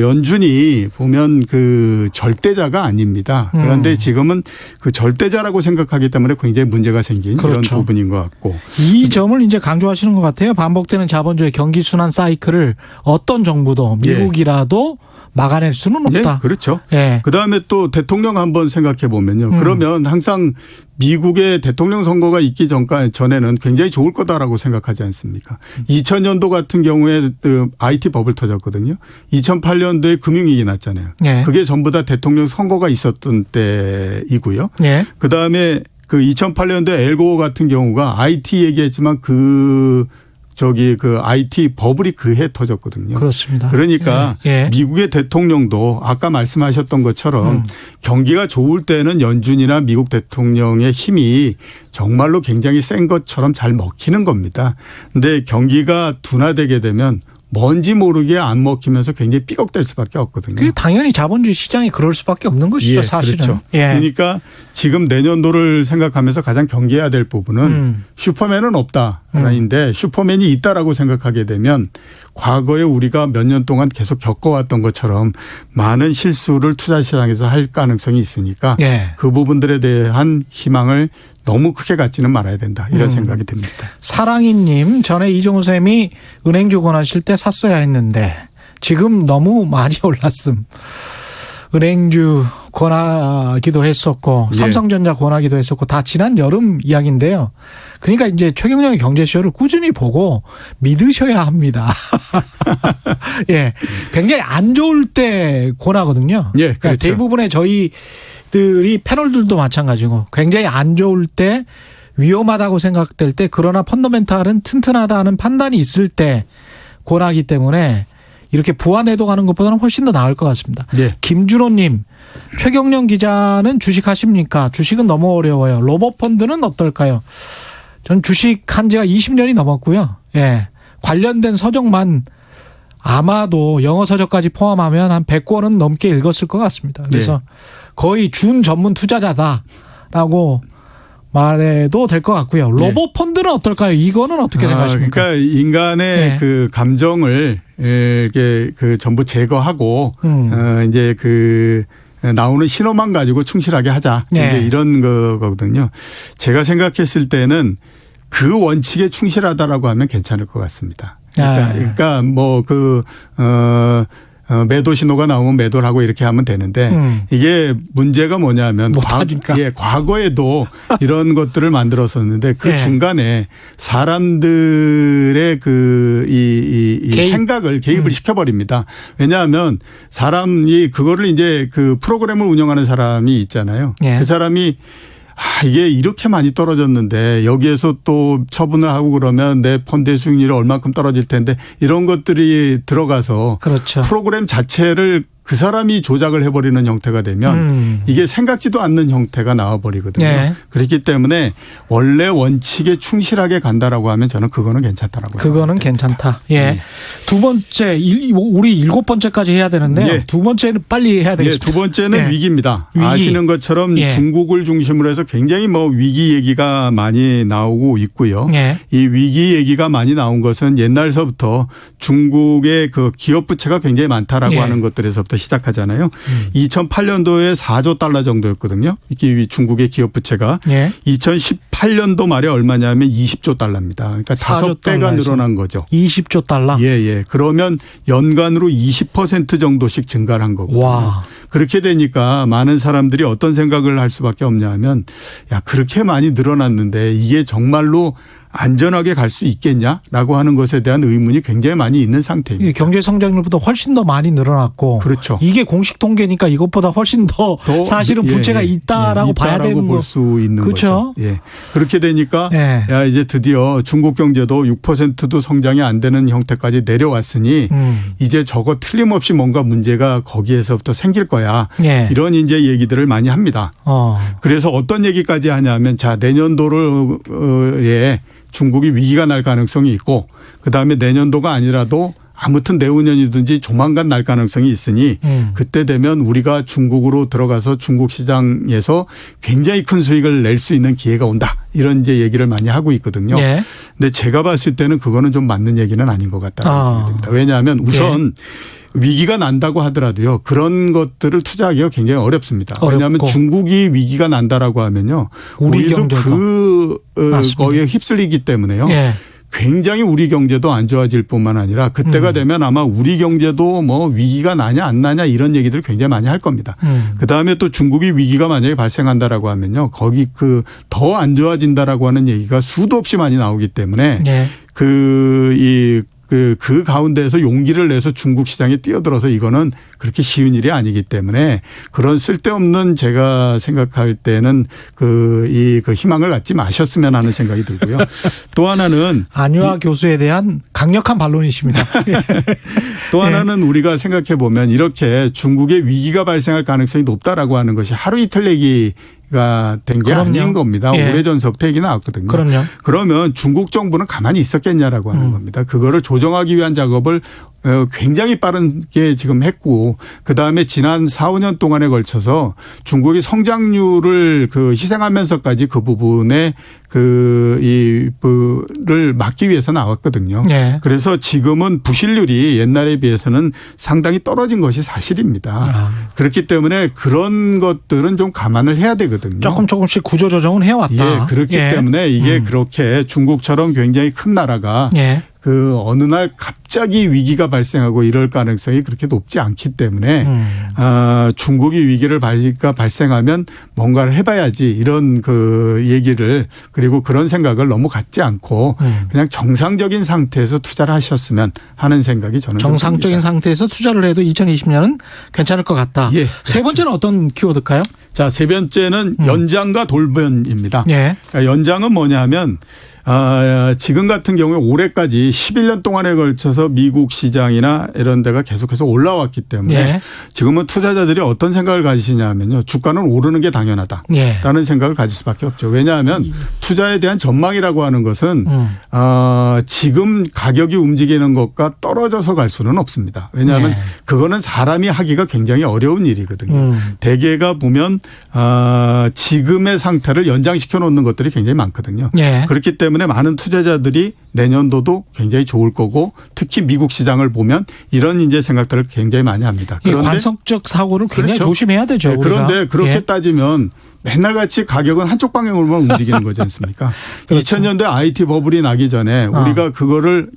연준이 보면 그 절대자가 아닙니다. 그런데 지금은 그 절대자라고 생각하기 때문에 굉장히 문제가 생긴 그렇죠. 이런 부분인 것 같고. 이 점을 이제 강조하시는 것 같아요. 반복되는 자본주의 경기 순환 사이클을 어떤 정부도 미국이라도 막아낼 수는 없다. 예, 그렇죠. 예. 그다음에 또 대통령 한번 생각해 보면요. 그러면 항상 미국의 대통령 선거가 있기 전에는 굉장히 좋을 거다라고 생각하지 않습니까? 2000년도 같은 경우에 IT 버블 터졌거든요. 2008년도에 금융위기 났잖아요. 예. 그게 전부 다 대통령 선거가 있었던 때이고요. 예. 그다음에 그 2008년도에 엘고어 같은 경우가 IT 얘기했지만 그 IT 버블이 그해 터졌거든요. 그렇습니다. 그러니까 예. 미국의 대통령도 아까 말씀하셨던 것처럼 경기가 좋을 때는 연준이나 미국 대통령의 힘이 정말로 굉장히 센 것처럼 잘 먹히는 겁니다. 근데 경기가 둔화되게 되면 뭔지 모르게 안 먹히면서 굉장히 삐걱댈 수밖에 없거든요. 그게 당연히 자본주의 시장이 그럴 수밖에 없는 것이죠, 사실은. 그렇죠. 예. 그러니까 지금 내년도를 생각하면서 가장 경계해야 될 부분은 슈퍼맨은 없다라는데 슈퍼맨이 있다라고 생각하게 되면 과거에 우리가 몇 년 동안 계속 겪어왔던 것처럼 많은 실수를 투자시장에서 할 가능성이 있으니까 예. 그 부분들에 대한 희망을 너무 크게 갖지는 말아야 된다. 이런 생각이 듭니다. 사랑이님, 전에 이종우 쌤이 은행주 권하실 때 샀어야 했는데 지금 너무 많이 올랐음. 은행주 권하기도 했었고 예. 삼성전자 권하기도 했었고 다 지난 여름 이야기인데요. 그러니까 이제 최경영의 경제쇼를 꾸준히 보고 믿으셔야 합니다. 예, 굉장히 안 좋을 때 권하거든요. 예, 그러니까 그렇죠. 대부분의 저희들이 패널들도 마찬가지고 굉장히 안 좋을 때 위험하다고 생각될 때 그러나 펀더멘탈은 튼튼하다는 판단이 있을 때 권하기 때문에 이렇게 부안해도 가는 것보다는 훨씬 더 나을 것 같습니다. 예. 김준호님, 최경영 기자는 주식하십니까? 주식은 너무 어려워요. 로봇펀드는 어떨까요? 전 주식한 지가 20년이 넘었고요. 예. 관련된 서적만 아마도 영어 서적까지 포함하면 한 100권은 넘게 읽었을 것 같습니다. 그래서 거의 준 전문 투자자다라고 말해도 될 것 같고요. 로봇펀드는 어떨까요? 이거는 어떻게 생각하십니까? 그러니까 인간의 네. 그 감정을 이렇게 그 전부 제거하고 이제 그 나오는 신호만 가지고 충실하게 하자. 네. 이제 이런 거거든요. 제가 생각했을 때는 그 원칙에 충실하다라고 하면 괜찮을 것 같습니다. 그러니까 뭐 매도 신호가 나오면 매도를 하고 이렇게 하면 되는데 이게 문제가 뭐냐면 과거에도 이런 것들을 만들었었는데 그 네. 중간에 사람들의 생각을 개입을 시켜버립니다. 왜냐하면 사람이 그거를 이제 그 프로그램을 운영하는 사람이 있잖아요. 네. 그 사람이 이게 이렇게 많이 떨어졌는데 여기에서 또 처분을 하고 그러면 내 펀드의 수익률이 얼만큼 떨어질 텐데 이런 것들이 들어가서 그렇죠. 프로그램 자체를 그 사람이 조작을 해버리는 형태가 되면 이게 생각지도 않는 형태가 나와버리거든요. 네. 그렇기 때문에 원래 원칙에 충실하게 간다라고 하면 저는 그거는 괜찮다라고 그거는 괜찮다. 예. 네. 두 번째, 우리 7번째까지 해야 되는데요. 예. 두 번째는 빨리 해야 되겠습니다. 두 번째는 예. 위기입니다. 위기. 아시는 것처럼 예. 중국을 중심으로 해서 굉장히 뭐 위기 얘기가 많이 나오고 있고요. 예. 이 위기 얘기가 많이 나온 것은 옛날서부터 중국의 그 기업 부채가 굉장히 많다라고 예. 하는 것들에서부터 시작하잖아요. 2008년도에 4조 달러 정도였거든요. 이 중국의 기업 부채가. 예. 2018년도 말에 얼마냐면 20조 달러입니다. 그러니까 5배가 늘어난 거죠. 20조 달러. 예, 예. 그러면 연간으로 20% 정도씩 증가를 한 거고요. 와. 그렇게 되니까 많은 사람들이 어떤 생각을 할 수밖에 없냐 하면 야, 그렇게 많이 늘어났는데 이게 정말로 안전하게 갈 수 있겠냐라고 하는 것에 대한 의문이 굉장히 많이 있는 상태입니다. 경제 성장률보다 훨씬 더 많이 늘어났고 그렇죠. 이게 공식 통계니까 이것보다 훨씬 더 사실은 부채가 있다라고 봐야 되는 볼 수 있는 그렇죠? 거죠. 예. 그렇게 되니까 예. 야, 이제 드디어 중국 경제도 6%도 성장이 안 되는 형태까지 내려왔으니 이제 저거 틀림없이 뭔가 문제가 거기에서부터 생길 거야. 예. 이런 이제 얘기들을 많이 합니다. 그래서 어떤 얘기까지 하냐면 자, 내년도에 중국이 위기가 날 가능성이 있고 그다음에 내년도가 아니라도 아무튼 내후년이든지 조만간 날 가능성이 있으니 그때 되면 우리가 중국으로 들어가서 중국 시장에서 굉장히 큰 수익을 낼 수 있는 기회가 온다. 이런 이제 얘기를 많이 하고 있거든요. 예. 근데 제가 봤을 때는 그거는 좀 맞는 얘기는 아닌 것 같다는 생각이 듭니다. 왜냐하면 우선 위기가 난다고 하더라도요. 그런 것들을 투자하기가 굉장히 어렵습니다. 왜냐하면 중국이 위기가 난다라고 하면요. 우리도 거기에 휩쓸리기 때문에요. 예. 굉장히 우리 경제도 안 좋아질 뿐만 아니라 그때가 되면 아마 우리 경제도 뭐 위기가 나냐 안 나냐 이런 얘기들을 굉장히 많이 할 겁니다. 그다음에 또 중국이 위기가 만약에 발생한다라고 하면요. 거기 더 안 좋아진다라고 하는 얘기가 수도 없이 많이 나오기 때문에 그 가운데에서 용기를 내서 중국 시장에 뛰어들어서 이거는 그렇게 쉬운 일이 아니기 때문에 그런 쓸데없는 제가 생각할 때는 그 희망을 갖지 마셨으면 하는 생각이 들고요. 또 하나는 안유아 교수에 대한 강력한 반론이십니다. 또 하나는 우리가 생각해 보면 이렇게 중국의 위기가 발생할 가능성이 높다라고 하는 것이 하루 이틀 얘기가 된 게 아닌 겁니다. 오래전서부터 얘기 나왔거든요. 그럼요. 그러면 중국 정부는 가만히 있었겠냐라고 하는 겁니다. 그거를 조정하기 위한 작업을 굉장히 빠르게 지금 했고 그다음에 지난 4, 5년 동안에 걸쳐서 중국이 성장률을 희생하면서까지 그 부분에 를 막기 위해서 나왔거든요. 그래서 지금은 부실률이 옛날에 비해서는 상당히 떨어진 것이 사실입니다. 그렇기 때문에 그런 것들은 좀 감안을 해야 되거든요. 조금씩 구조조정은 해왔다. 예, 그렇기 때문에 이게 그렇게 중국처럼 굉장히 큰 나라가 그 어느 날 갑자기 위기가 발생하고 이럴 가능성이 그렇게 높지 않기 때문에 중국이 위기를 발생하면 뭔가를 해봐야지 이런 그 얘기를 그리고 그런 생각을 너무 갖지 않고 그냥 정상적인 상태에서 투자를 하셨으면 하는 생각이 저는 정상적인 상태에서 투자를 해도 2020년은 괜찮을 것 같다. 예, 세 번째는 어떤 키워드일까요? 자, 세 번째는 연장과 돌변입니다. 예. 그러니까 연장은 뭐냐면 지금 같은 경우에 올해까지 11년 동안에 걸쳐서 미국 시장이나 이런 데가 계속해서 올라왔기 때문에 예. 지금은 투자자들이 어떤 생각을 가지시냐면요. 주가는 오르는 게 당연하다라는 예. 생각을 가질 수밖에 없죠. 왜냐하면 투자에 대한 전망이라고 하는 것은 지금 가격이 움직이는 것과 떨어져서 갈 수는 없습니다. 왜냐하면 예. 그거는 사람이 하기가 굉장히 어려운 일이거든요. 대개가 보면 지금의 상태를 연장시켜 놓는 것들이 굉장히 많거든요. 예. 그렇기 때문에 많은 투자자들이 내년도도 굉장히 좋을 거고 특히 미국 시장을 보면 이런 이제 생각들을 굉장히 많이 합니다. 그런데 관성적 사고를 굉장히 그렇죠. 조심해야 되죠. 네, 그런데 그렇게 예. 따지면 맨날 같이 가격은 한쪽 방향으로만 움직이는 거지 않습니까? 그렇죠. 2000년대 IT 버블이 나기 전에 우리가 그거를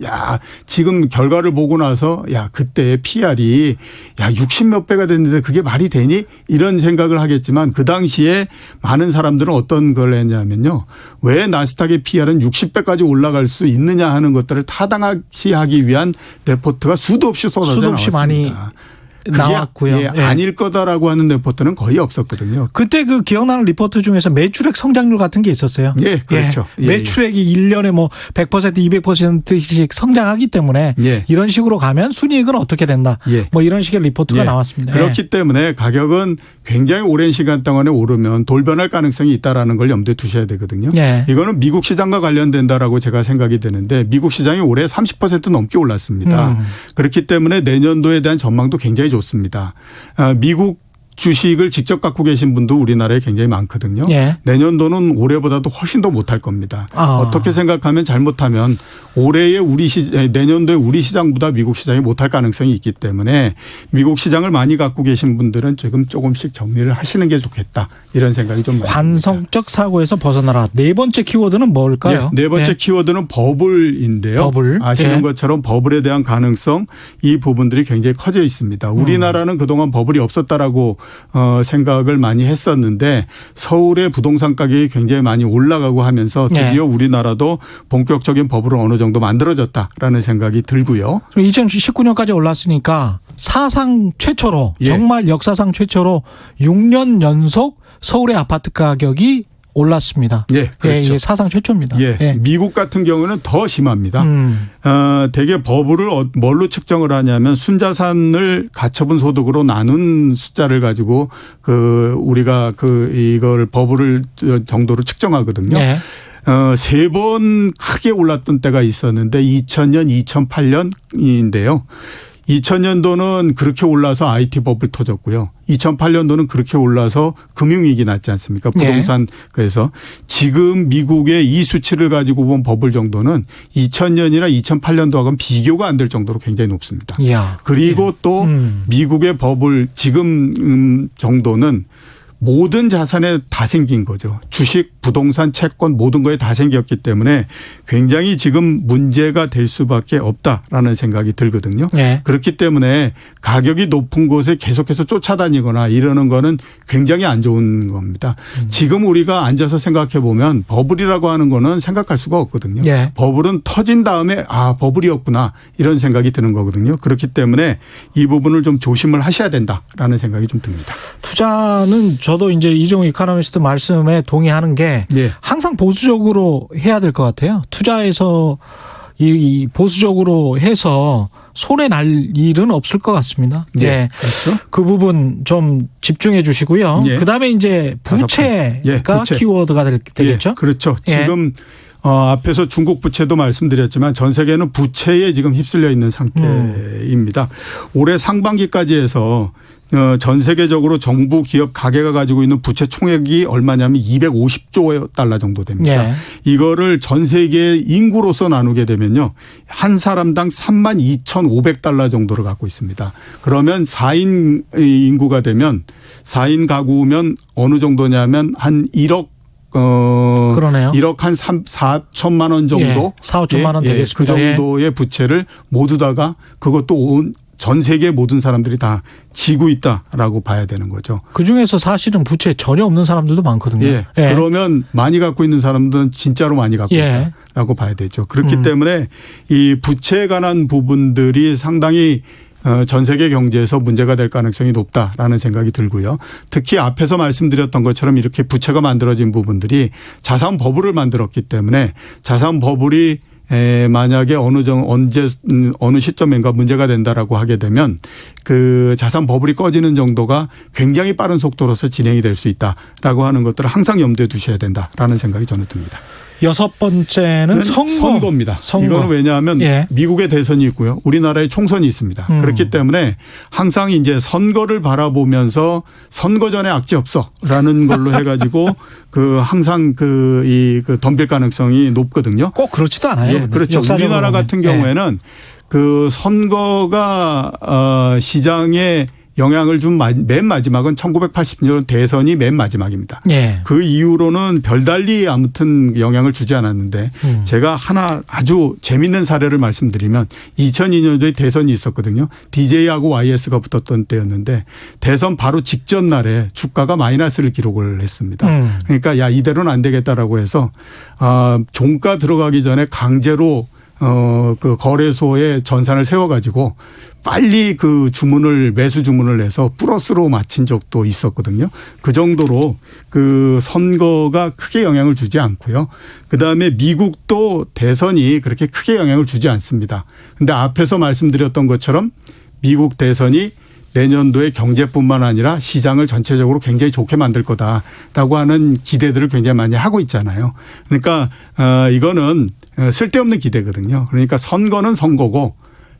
지금 결과를 보고 나서 그때 PR이 60몇 배가 됐는데 그게 말이 되니? 이런 생각을 하겠지만 그 당시에 많은 사람들은 어떤 걸 했냐면요. 왜 나스닥의 PR은 60배까지 올라갈 수 있느냐 하는 것들을 타당시 하기 위한 레포트가 수도 없이 쏟아져 나왔습니다. 많이 나왔고요. 예. 아닐 거다라고 하는 레포트는 거의 없었거든요. 그때 그 기억나는 리포트 중에서 매출액 성장률 같은 게 있었어요. 예, 그렇죠. 예. 매출액이 1년에 뭐 100%, 200%씩 성장하기 때문에 이런 식으로 가면 순이익은 어떻게 된다. 뭐 이런 식의 리포트가 나왔습니다. 그렇기 때문에 가격은 굉장히 오랜 시간 동안에 오르면 돌변할 가능성이 있다라는 걸 염두에 두셔야 되거든요. 이거는 미국 시장과 관련된다라고 제가 생각이 되는데 미국 시장이 올해 30% 넘게 올랐습니다. 그렇기 때문에 내년도에 대한 전망도 굉장히 좋습니다. 미국 주식을 직접 갖고 계신 분도 우리나라에 굉장히 많거든요. 내년도는 올해보다도 훨씬 더 못할 겁니다. 어떻게 생각하면 잘못하면 올해의 내년도에 우리 시장보다 미국 시장이 못할 가능성이 있기 때문에 미국 시장을 많이 갖고 계신 분들은 지금 조금씩 정리를 하시는 게 좋겠다. 이런 생각이 좀 많이 관성적 사고에서 벗어나라. 네 번째 키워드는 뭘까요? 네 번째 키워드는 버블인데요. 버블. 아시는 것처럼 버블에 대한 가능성 이 부분들이 굉장히 커져 있습니다. 우리나라는 그동안 버블이 없었다라고 생각을 많이 했었는데 서울의 부동산 가격이 굉장히 많이 올라가고 하면서 드디어 우리나라도 본격적인 버블을 어느 정도 만들어졌다라는 생각이 들고요. 2019년까지 올랐으니까 사상 최초로 정말 역사상 최초로 6년 연속 서울의 아파트 가격이 올랐습니다. 그렇죠. 사상 최초입니다. 미국 같은 경우는 더 심합니다. 대개 버블을 뭘로 측정을 하냐면 순자산을 가처분 소득으로 나눈 숫자를 가지고 우리가 이걸 버블을 정도로 측정하거든요. 세 번 크게 올랐던 때가 있었는데 2000년, 2008년인데요. 2000년도는 그렇게 올라서 IT 버블 터졌고요. 2008년도는 그렇게 올라서 금융위기 났지 않습니까? 부동산. 그래서 지금 미국의 이 수치를 가지고 본 버블 정도는 2000년이나 2008년도하고는 비교가 안 될 정도로 굉장히 높습니다. 그리고 또 미국의 버블 지금 정도는 모든 자산에 다 생긴 거죠. 주식, 부동산, 채권 모든 거에 다 생겼기 때문에 굉장히 지금 문제가 될 수밖에 없다라는 생각이 들거든요. 그렇기 때문에 가격이 높은 곳에 계속해서 쫓아다니거나 이러는 거는 굉장히 안 좋은 겁니다. 지금 우리가 앉아서 생각해 보면 버블이라고 하는 거는 생각할 수가 없거든요. 버블은 터진 다음에 버블이었구나 이런 생각이 드는 거거든요. 그렇기 때문에 이 부분을 좀 조심을 하셔야 된다라는 생각이 좀 듭니다. 투자는 저도 이제 이종우 이코노미스트 말씀에 동의하는 게 항상 보수적으로 해야 될 것 같아요. 투자에서 이 보수적으로 해서 손해 날 일은 없을 것 같습니다. 그렇죠. 그 부분 좀 집중해 주시고요. 그다음에 이제 부채가 키워드가 되겠죠. 그렇죠. 지금 앞에서 중국 부채도 말씀드렸지만 전 세계는 부채에 지금 휩쓸려 있는 상태입니다. 올해 상반기까지 해서 전 세계적으로 정부 기업 가계가 가지고 있는 부채 총액이 얼마냐면 250조 달러 정도 됩니다. 이거를 전 세계 인구로서 나누게 되면요. 한 사람당 32,500달러 정도를 갖고 있습니다. 그러면 4인 인구가 되면 4인 가구면 어느 정도냐면 한 1억 그러네요. 1억 한 4천만 원 정도. 예, 4, 5천만 원 되겠습니다. 그 정도의 부채를 모두 다가 그것도 전 세계 모든 사람들이 다 지고 있다라고 봐야 되는 거죠. 그중에서 사실은 부채 전혀 없는 사람들도 많거든요. 예. 그러면 많이 갖고 있는 사람들은 진짜로 많이 갖고 예. 있다라고 봐야 되죠. 그렇기 때문에 이 부채에 관한 부분들이 상당히 전 세계 경제에서 문제가 될 가능성이 높다라는 생각이 들고요. 특히 앞에서 말씀드렸던 것처럼 이렇게 부채가 만들어진 부분들이 자산 버블을 만들었기 때문에 자산 버블이 만약에 어느 시점인가 문제가 된다라고 하게 되면 그 자산 버블이 꺼지는 정도가 굉장히 빠른 속도로서 진행이 될 수 있다라고 하는 것들을 항상 염두에 두셔야 된다라는 생각이 저는 듭니다. 여섯 번째는 선거입니다. 선거. 이거는 왜냐하면 예. 미국의 대선이 있고요. 우리나라의 총선이 있습니다. 그렇기 때문에 항상 이제 선거를 바라보면서 선거 전에 악재 없어라는 걸로 해가지고 그 항상 그 덤빌 가능성이 높거든요. 꼭 그렇지도 않아요. 예, 그렇죠. 우리나라 같은 경우에는 그 선거가 시장에 영향을 준 맨 마지막은 1980년 대선이 맨 마지막입니다. 예. 그 이후로는 별달리 아무튼 영향을 주지 않았는데 제가 하나 아주 재밌는 사례를 말씀드리면 2002년도에 대선이 있었거든요. DJ하고 YS가 붙었던 때였는데 대선 바로 직전 날에 주가가 마이너스를 기록을 했습니다. 그러니까 야 이대로는 안 되겠다라고 해서 종가 들어가기 전에 강제로 그 거래소에 전산을 세워가지고 빨리 그 매수 주문을 내서 플러스로 마친 적도 있었거든요. 그 정도로 그 선거가 크게 영향을 주지 않고요. 그다음에 미국도 대선이 그렇게 크게 영향을 주지 않습니다. 근데 앞에서 말씀드렸던 것처럼 미국 대선이 내년도에 경제뿐만 아니라 시장을 전체적으로 굉장히 좋게 만들 거다라고 하는 기대들을 굉장히 많이 하고 있잖아요. 그러니까 이거는 쓸데없는 기대거든요. 그러니까 선거는 선거고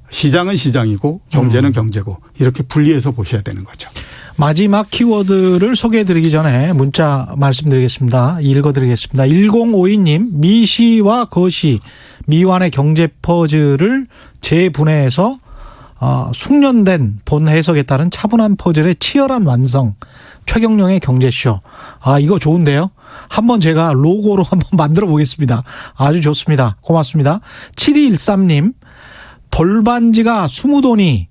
시장은 시장이고 경제는 경제고 이렇게 분리해서 보셔야 되는 거죠. 마지막 키워드를 소개해드리기 전에 문자 말씀드리겠습니다. 읽어드리겠습니다. 1052님 미시와 거시 미완의 경제 퍼즐을 재분해해서 숙련된 본 해석에 따른 차분한 퍼즐의 치열한 완성. 최경영의 경제쇼. 이거 좋은데요. 한번 제가 로고로 한번 만들어 보겠습니다. 아주 좋습니다. 고맙습니다. 7213님 돌반지가 20돈이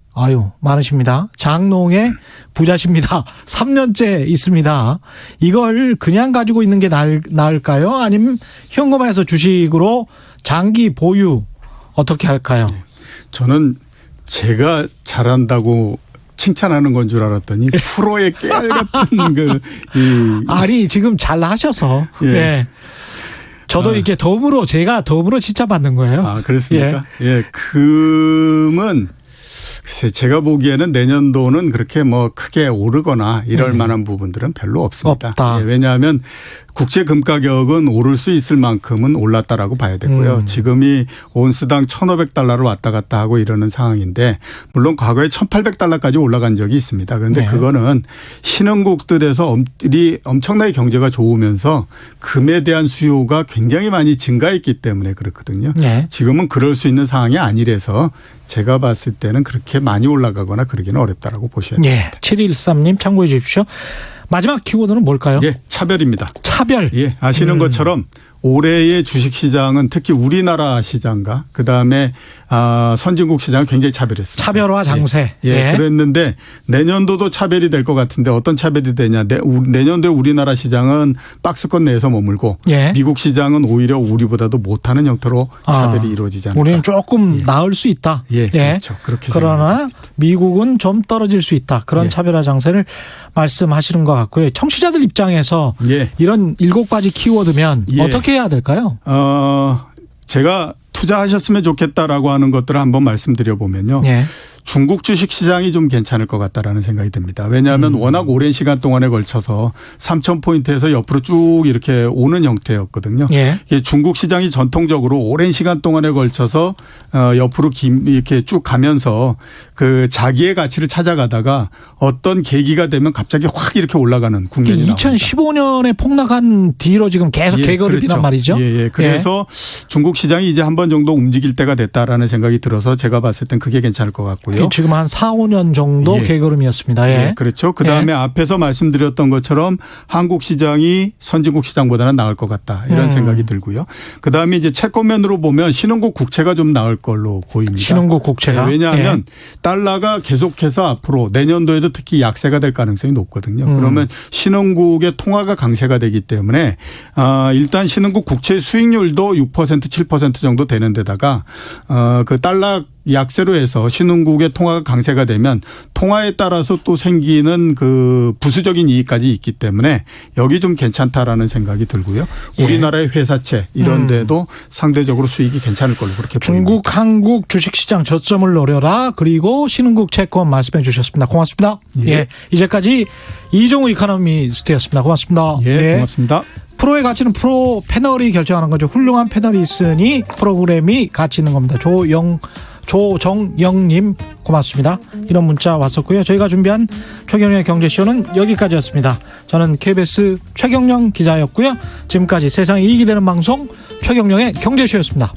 많으십니다. 장롱에 부자십니다. 3년째 있습니다. 이걸 그냥 가지고 있는 게 나을까요? 아니면 현금화해서 주식으로 장기 보유 어떻게 할까요? 저는 제가 잘한다고 칭찬하는 건 줄 알았더니 프로의 깨알 같은 아니 지금 잘 하셔서 예. 네. 저도 이렇게 제가 덤으로 칭찬받는 거예요. 그렇습니까? 예. 금은 글쎄 제가 보기에는 내년도는 그렇게 크게 오르거나 이럴 만한 부분들은 별로 없습니다. 없다. 예, 왜냐하면 국제 금 가격은 오를 수 있을 만큼은 올랐다라고 봐야 되고요. 지금이 온스당 1,500달러를 왔다 갔다 하고 이러는 상황인데 물론 과거에 1,800달러까지 올라간 적이 있습니다. 그런데 그거는 신흥국들에서 엄청나게 경제가 좋으면서 금에 대한 수요가 굉장히 많이 증가했기 때문에 그렇거든요. 네. 지금은 그럴 수 있는 상황이 아니라서 제가 봤을 때는 그렇게 많이 올라가거나 그러기는 어렵다라고 보셔야 됩니다. 예. 7213님 참고해 주십시오. 마지막 키워드는 뭘까요? 예, 차별입니다. 차별. 예, 아시는 것처럼 올해의 주식시장은 특히 우리나라 시장과 그다음에 선진국 시장은 굉장히 차별했습니다. 차별화 장세. 예, 그랬는데 내년도도 차별이 될 것 같은데 어떤 차별이 되냐. 내년도에 우리나라 시장은 박스권 내에서 머물고 미국 시장은 오히려 우리보다도 못하는 형태로 차별이 이루어지지 않을까. 우리는 조금 나을 수 있다. 그렇죠. 그렇게 그러나 미국은 좀 떨어질 수 있다. 그런 차별화 장세를 말씀하시는 것 같고요. 청취자들 입장에서 이런 7가지 키워드면 어떻게 해야 될까요? 제가 투자하셨으면 좋겠다라고 하는 것들을 한번 말씀드려 보면요. 중국 주식 시장이 좀 괜찮을 것 같다라는 생각이 듭니다. 왜냐하면 워낙 오랜 시간 동안에 걸쳐서 3,000포인트에서 옆으로 쭉 이렇게 오는 형태였거든요. 중국 시장이 전통적으로 오랜 시간 동안에 걸쳐서 옆으로 이렇게 쭉 가면서 그 자기의 가치를 찾아가다가 어떤 계기가 되면 갑자기 확 이렇게 올라가는 국면이 나옵니다. 2015년에 폭락한 뒤로 지금 계속 개거듭이란 말이죠. 그래서 중국 시장이 이제 한 번 정도 움직일 때가 됐다라는 생각이 들어서 제가 봤을 땐 그게 괜찮을 것 같고요. 되고요. 지금 한 4, 5년 정도 예. 개걸음이었습니다. 예. 네, 그렇죠. 그다음에 앞에서 말씀드렸던 것처럼 한국 시장이 선진국 시장보다는 나을 것 같다. 이런 생각이 들고요. 그다음에 이제 채권면으로 보면 신흥국 국채가 좀 나을 걸로 보입니다. 신흥국 국채가. 네, 왜냐하면 달러가 계속해서 앞으로 내년도에도 특히 약세가 될 가능성이 높거든요. 그러면 신흥국의 통화가 강세가 되기 때문에 일단 신흥국 국채 수익률도 6% 7% 정도 되는 데다가 그 달러 약세로 해서 신흥국의 통화가 강세가 되면 통화에 따라서 또 생기는 그 부수적인 이익까지 있기 때문에 여기 좀 괜찮다라는 생각이 들고요. 우리나라의 회사채 이런 데도 상대적으로 수익이 괜찮을 걸로 그렇게 보입니다. 중국, 한국 주식시장 저점을 노려라. 그리고 신흥국 채권 말씀해 주셨습니다. 고맙습니다. 예. 예. 이제까지 이종우 이코노미스트였습니다. 고맙습니다. 예, 고맙습니다. 프로의 가치는 프로 패널이 결정하는 거죠. 훌륭한 패널이 있으니 프로그램이 가치 있는 겁니다. 조정영님 고맙습니다. 이런 문자 왔었고요. 저희가 준비한 최경영의 경제쇼는 여기까지였습니다. 저는 KBS 최경영 기자였고요. 지금까지 세상에 이익이 되는 방송 최경영의 경제쇼였습니다.